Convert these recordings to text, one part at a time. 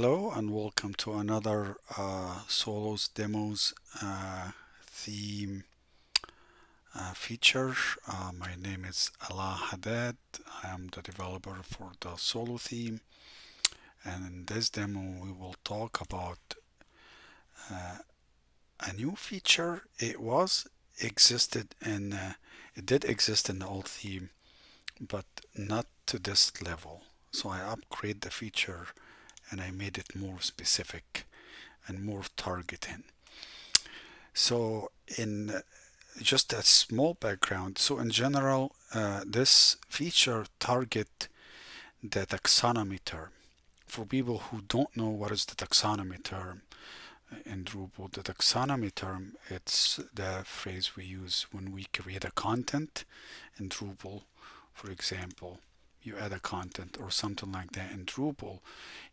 Hello and welcome to another Solos Demos theme feature. My name is Allah Haddad. I am the developer for the Solo theme, and in this demo we will talk about uh, a new feature. It did exist in the old theme, but not to this level. So I upgrade the feature and I made it more specific and more targeting. So, in just a small background, so in general, this feature target the taxonomy term. For people who don't know what is the taxonomy term in Drupal, the taxonomy term, it's the phrase we use when we create a content in Drupal. For example, you add a content or something like that in Drupal,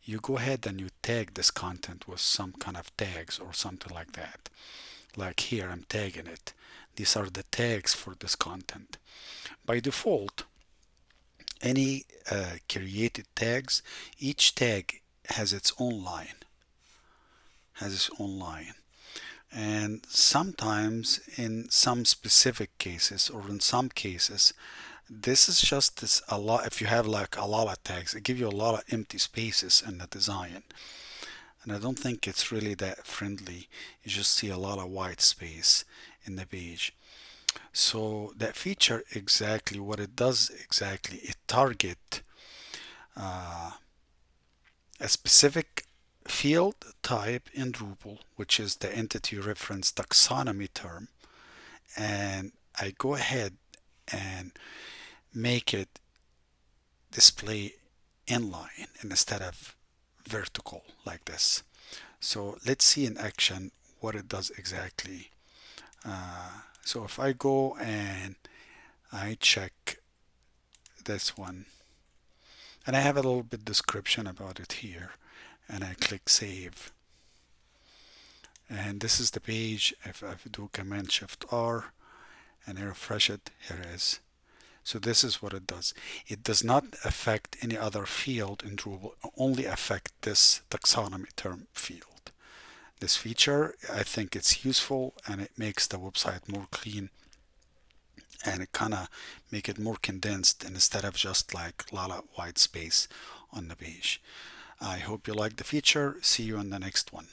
you go ahead and you tag this content with some kind of tags or something like that. Like here, I'm tagging it. These are the tags for this content. By default, any created tags, each tag has its own line, And sometimes, in some specific cases, or in some cases, this is just this a lot. If you have like a lot of tags, it gives you a lot of empty spaces in the design. And I don't think it's really that friendly. You just see a lot of white space in the page. So that feature exactly what it does exactly, it target uh, a specific field type in Drupal, which is the entity reference taxonomy term, and I go ahead and make it display inline instead of vertical like this. So let's see in action what it does exactly. So if I go and I check this one, and I have a little bit description about it here, and I click save, and this is the page. If I do Command Shift R and I refresh it, here it is. So this is what it does. It does not affect any other field in Drupal, only affect this taxonomy term field. This feature, I think it's useful, and it makes the website more clean, and it kind of make it more condensed instead of just like a lot of white space on the page. I hope you like the feature. See you in the next one.